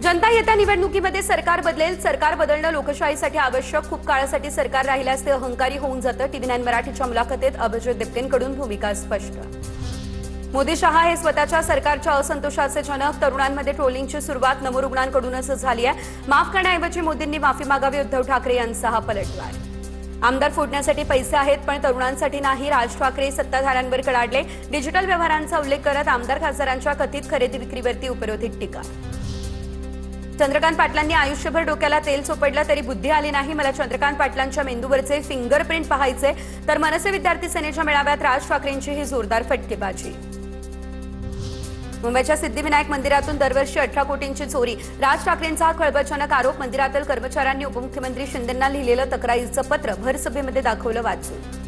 जनता येत्या निवडणुकीमध्ये सरकार बदलेल, सरकार बदलणं लोकशाहीसाठी आवश्यक, खूप काळासाठी सरकार राहिल्यास ते अहंकारी होऊन जातं। टीव्ही9 मराठीच्या मुलाखतीत अभिजित दिपकेंकडून भूमिका स्पष्ट। मोदी शहा हे स्वतःच्या सरकारच्या असंतोषाचे जनक। तरुणांमध्ये ट्रोलिंगची सुरुवात नवरुग्णांकडूनच झाली आहे। माफ करण्याऐवजी मोदींनी माफी मागावी, उद्धव ठाकरे यांचा हा पलटवार। आमदार फोडण्यासाठी पैसे आहेत पण तरुणांसाठी नाही, राज ठाकरे सत्ताधाऱ्यांवर कडाडले। डिजिटल व्यवहारांचा उल्लेख करत आमदार खासदारांच्या कथित खरेदी विक्रीवरती उपरोधिक टीका। चंद्रकांत पाटलांनी आयुष्यभर डोक्याला तेल चोपडलं तरी बुद्धी आली नाही, मला चंद्रकांत पाटलांच्या मेंदूवरचे फिंगरप्रिंट पाहायचे। तर मनसे विद्यार्थी सेनेच्या मेळाव्यात राज ठाकरेंची ही जोरदार फटकेबाजी। मुंबईच्या सिद्धिविनायक मंदिरातून दरवर्षी 18 कोटींची चोरी, राज ठाकरेंचा हा खळबळजनक आरोप। मंदिरातील कर्मचाऱ्यांनी उपमुख्यमंत्री शिंदेंना लिहिलेलं तक्रारीचं पत्र भर सभेमध्ये दाखवलं वाचून।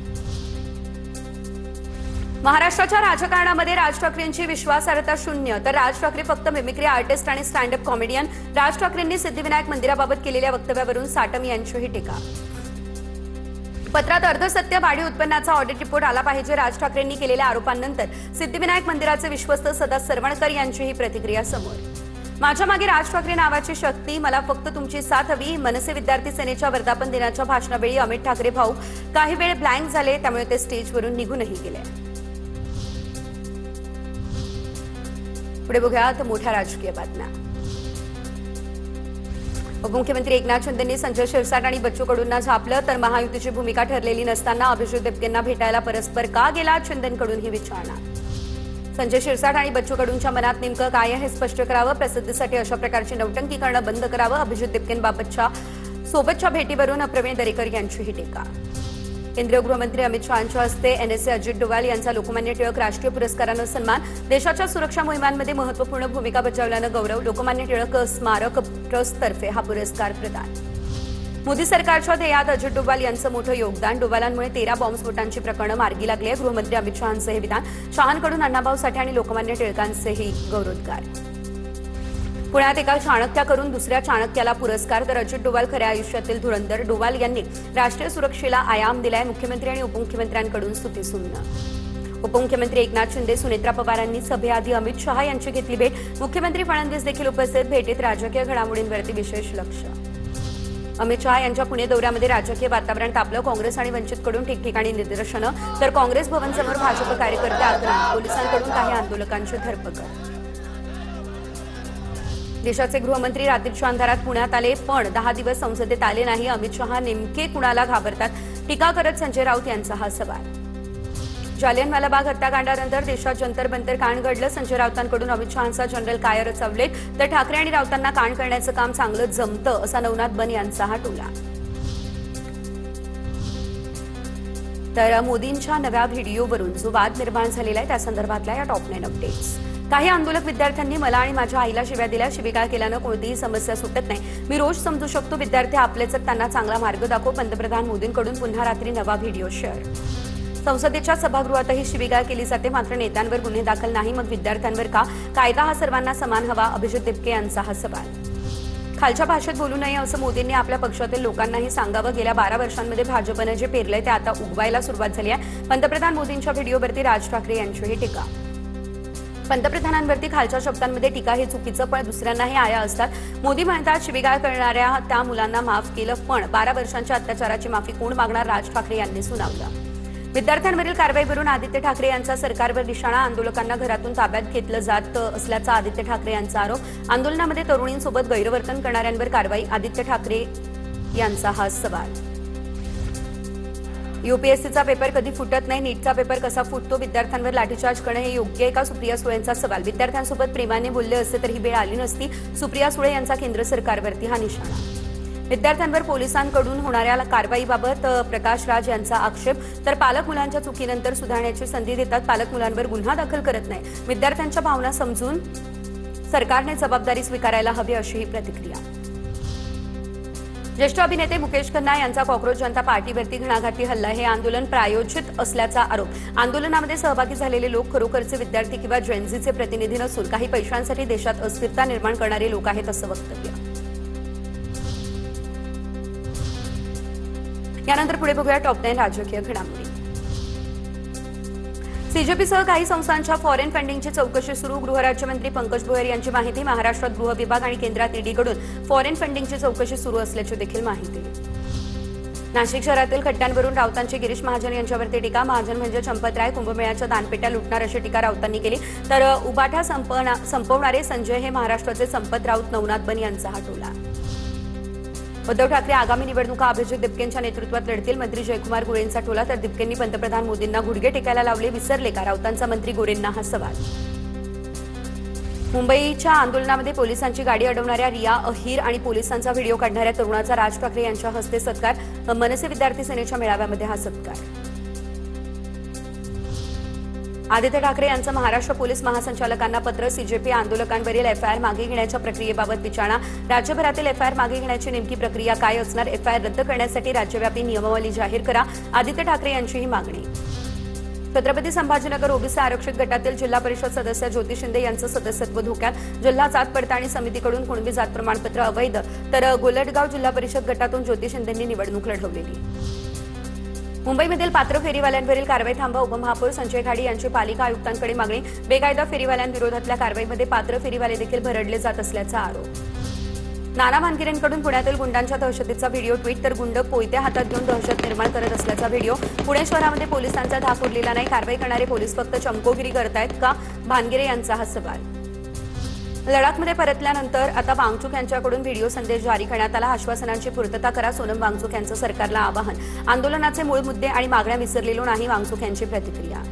महाराष्ट्राच्या राजकारणामध्ये राज ठाकरेंची विश्वासार्हता शून्य, तर राज ठाकरे फक्त मिमिक्री आर्टिस्ट आणि स्टँड अप कॉमेडियन। राज ठाकरेंनी सिद्धिविनायक मंदिराबाबत केलेल्या वक्तव्यावरून साटम यांचीही टीका। पत्रात अर्धसत्य, वाढीव उत्पन्नाचा ऑडिट रिपोर्ट आला पाहिजे। राज ठाकरेंनी केलेल्या आरोपांनंतर सिद्धिविनायक मंदिराचे विश्वस्त सदा सरवणकर यांचीही प्रतिक्रिया समोर। माझ्या मागे राज ठाकरे नावाची शक्ती, मला फक्त तुमची साथ हवी। मनसे विद्यार्थी सेनेच्या वर्धापन दिनाच्या भाषणावेळी अमित ठाकरे भाऊ काही वेळ ब्लँक झाले, त्यामुळे ते स्टेजवरून निघूनही गेले। पुढे बघूयात मोठ्या राजकीय बातम्या। उपमुख्यमंत्री एकनाथ शिंदेंनी संजय शिरसाट आणि बच्चू कडूंना झापलं, तर महायुतीची भूमिका ठरलेली नसताना अभिजित दिपकेंना भेटायला परस्पर का गेला, शिंदेंकडून ही विचारणा। संजय शिरसाट आणि बच्चू कडूंच्या मनात नेमकं काय आहे हे स्पष्ट करावं, प्रसिद्धीसाठी अशा प्रकारची नौटंकी करणं बंद करावं। अभिजित दिपकेंबाबतच्या सोबतच्या भेटीवरून प्रवीण दरेकर यांचीही टीका। केंद्रीय गृहमंत्री अमित शहांच्या हस्ते एनएसए अजित डोवाल यांचा लोकमान्य टिळक राष्ट्रीय पुरस्कारानं सन्मान। देशाच्या सुरक्षा मोहिमांमध्ये महत्त्वपूर्ण भूमिका बजावल्यानं गौरव। लोकमान्य टिळक स्मारक ट्रस्टतर्फे हा पुरस्कार प्रदान। मोदी सरकारच्या ध्येयात अजित डोवाल यांचं मोठं योगदान। डोवालांमुळे 13 बॉम्बस्फोटांची प्रकरणं मार्गी लागली आहे। गृहमंत्री अमित शहांचं हे विधान। शहांकडून अण्णाभाऊ साठे आणि लोकमान्य टिळकांचेही गौरवोद्गार। पुण्यात एका चाणक्याकडून दुसऱ्या चाणक्याला पुरस्कार, तर अजित डोवाल खऱ्या आयुष्यातील धुरंधर। डोवाल यांनी राष्ट्रीय सुरक्षेला आयाम दिलाय। मुख्यमंत्री आणि उपमुख्यमंत्र्यांकडून स्तुतीसुमनं। उपमुख्यमंत्री एकनाथ शिंदे, सुनेत्रा पवारांनी सभेआधी अमित शहा यांची घेतली भेट। मुख्यमंत्री फडणवीस देखील उपस्थित। भेटीत राजकीय घडामोडींवरती विशेष लक्ष। अमित शहा यांच्या पुणे दौऱ्यामध्ये राजकीय वातावरण तापलं। काँग्रेस आणि वंचितकडून ठिकठिकाणी निदर्शनं, तर काँग्रेस भवनसमोर भाजप कार्यकर्ते आक्रमक। पोलिसांकडून काही आंदोलकांची धरपकड। देशाचे गृहमंत्री रात्रीच्या अंधारात पुण्यात आले, पण 10 दिवस संसदेत आले नाही। अमित शहा नेमके कुणाला घाबरतात, टीका करत संजय राऊत यांचा हा सवाल। जालियनवाला बाग हत्याकांडानंतर देशात जंतर बंतर कांड घडलं। संजय राऊतांकडून अमित शहांचा जनरल कायरच उल्लेख, तर ठाकरे आणि राऊतांना कांड करण्याचं काम चांगलं जमतं, असा नवनाथ बन यांचा हा टोला। तर मोदींच्या नव्या व्हिडिओवरून जो वाद निर्माण झालेला आहे त्या संदर्भातल्या या टॉप 9 अपडेट्स। काही आंदोलक विद्यार्थ्यांनी मला आणि माझ्या आईला शिव्या दिल्या, शिवीगाळ केल्यानं कोणतीही समस्या सुटत नाही, मी रोज समजू शकतो। विद्यार्थी आपलेच त्यांना चांगला मार्ग दाखव। पंतप्रधान मोदींकडून पुन्हा रात्री नवा व्हिडिओ शेअर। संसदेच्या सभागृहातही शिवीगाळ केली जाते, मात्र नेत्यांवर गुन्हे दाखल नाही, मग विद्यार्थ्यांवर का? कायदा हा सर्वांना समान हवा, अभिजित दिपके यांचा हा सवाल। खालच्या भाषेत बोलू नये असं मोदींनी आपल्या पक्षातील लोकांनाही सांगावं। गेल्या 12 वर्षांमध्ये भाजपनं जे पेरलंय ते आता उगवायला सुरुवात झाली आहे। पंतप्रधान मोदींच्या व्हिडिओवरती राज ठाकरे यांचीही टीका। पंतप्रधानांवरती खालच्या शब्दांमध्ये टीका हे चुकीचं, पण दुसऱ्यांनाही आया असतात। मोदी म्हणतात शिवीगाळ करणाऱ्या त्या मुलांना माफ केलं, पण 12 वर्षांच्या अत्याचाराची माफी कोण मागणार, राज ठाकरे यांनी सुनावलं। विद्यार्थ्यांवरील कारवाईवरून आदित्य ठाकरे यांचा सरकारवर निशाणा, आंदोलकांना घरातून ताब्यात घेतलं जात असल्याचा आदित्य ठाकरे यांचा आरोप। आंदोलनामध्ये तरुणींसोबत गैरवर्तन करणाऱ्यांवर कारवाई, आदित्य ठाकरे यांचा हा सवाल। यूपीएससीचा पेपर कधी फुटत नाही, नीटचा पेपर कसा फुटतो, विद्यार्थ्यांवर लाठीचार्ज करणं हे योग्य आहे का, सुप्रिया सुळेंचा सवाल। विद्यार्थ्यांसोबत प्रेमाने बोलले असते तर ही वेळ आली नसती, सुप्रिया सुळे यांचा केंद्र सरकारवरती हा निशाणा। विद्यार्थ्यांवर पोलिसांकडून होणाऱ्या कारवाईबाबत प्रकाश राज यांचा आक्षेप, तर पालक मुलांच्या चुकीनंतर सुधारण्याची संधी देतात, पालक मुलांवर गुन्हा दाखल करत नाही, विद्यार्थ्यांच्या भावना समजून सरकारने जबाबदारी स्वीकारायला हवी, अशी ही प्रतिक्रिया। ज्येष्ठ अभिनेते मुकेश खन्ना यांचा कॉक्रोच जनता पार्टीवरती घणाघाती हल्ला, हे आंदोलन प्रायोजित असल्याचा आरोप। आंदोलनामध्ये सहभागी झालेले लोक खरोखरचे विद्यार्थी किंवा जेनझीचे प्रतिनिधी नसून काही पैशांसाठी देशात अस्थिरता निर्माण करणारे लोक आहेत, असं वक्तव्य। यानंतर पुढे बघूया टॉप 9 राजकीय घडामोडी। सीजेपीसह काही संस्थांच्या फॉरेन फंडिंगची चौकशी सुरू. गृहराज्यमंत्री पंकज भोयर यांची माहिती. महाराष्ट्रात गृह विभाग आणि केंद्रात ईडीकडून फॉरेन फंडिंगची चौकशी सुरू असल्याची देखील माहिती. नाशिक शहरातील खड्ड्यांवरून राऊतांची गिरीश महाजन यांच्यावरती टीका. महाजन म्हणजे चंपतराय, कुंभमेळ्याच्या दानपेट्या लुटणार अशी टीका राऊतांनी केली. तर उबाठा संपवणारे संजय हे महाराष्ट्राचे संपत राऊत, नवनाथ बन यांचा हा टोला. उद्धव ठाकरे आगामी निवडणुका अभिजित दिपकेंच्या नेतृत्वात लढतील. मंत्री जयकुमार गोरेंचा टोला. तर दिपकेंनी पंतप्रधान मोदींना गुडघे टेकायला लावले, विसरले का? राऊतांचा मंत्री गोरेंना हा सवाल. मुंबईच्या आंदोलनामध्ये पोलिसांची गाडी अडवणाऱ्या रिया अहिर आणि पोलिसांचा व्हिडिओ काढणाऱ्या तरुणाचा राज ठाकरे यांच्या हस्ते सत्कार. मनसे विद्यार्थी सेनेच्या मेळाव्यामध्ये हा सत्कार. आदित्य ठाकरे यांचं महाराष्ट्र पोलीस महासंचालकांना पत्र. सीजेपी आंदोलकांवरील एफआयआर मागे घेण्याच्या प्रक्रियेबाबत विचारणा. राज्यभरातील एफआयआर मागे घेण्याची नेमकी प्रक्रिया काय असणार? एफआयआर रद्द करण्यासाठी राज्यव्यापी नियमावली जाहीर करा. आदित्य ठाकरे यांची ही मागणी. छत्रपती संभाजीनगर ओबीसी आरक्षित गटातील जिल्हा परिषद सदस्य ज्योती शिंदे यांचं सदस्यत्व धोक्यात. जिल्हा जात पडताळणी समितीकडून कुणबी जात प्रमाणपत्र अवैध. तर गोलटगाव जिल्हा परिषद गटातून ज्योती शिंदेंनी निवडणूक लढवलेली. मुंबईमधील पात्र फेरीवाल्यांवरील कारवाई थांबवा. उपमहापौर संजय खाडी यांची पालिका आयुक्तांकडे मागणी. बेकायदा फेरीवाल्यांविरोधातल्या कारवाईमध्ये पात्र फेरीवाले देखील भरडले जात असल्याचा आरोप. नाना भानगिरेंकडून पुण्यातील गुंडांच्या दहशतीचा व्हिडिओ ट्विट. तर गुंड कोयत्या हातात घेऊन दहशत निर्माण करत असल्याचा व्हिडिओ. पुणे शहरामध्ये पोलिसांचा धाक उरलेला नाही. कारवाई करणारे पोलीस फक्त चमकोगिरी करतायत का? भानगिरे यांचा हा सवाल. लडाखमध्ये परतल्यानंतर आता वांगचुक यांच्याकडून व्हिडिओ संदेश जारी करण्यात आला. आश्वासनांची पूर्तता करा, सोनम वांगचुक यांचं सरकारला आवाहन. आंदोलनाचे मूळ मुद्दे आणि मागण्या विसरलेलो नाही, वांगचुक यांची प्रतिक्रिया.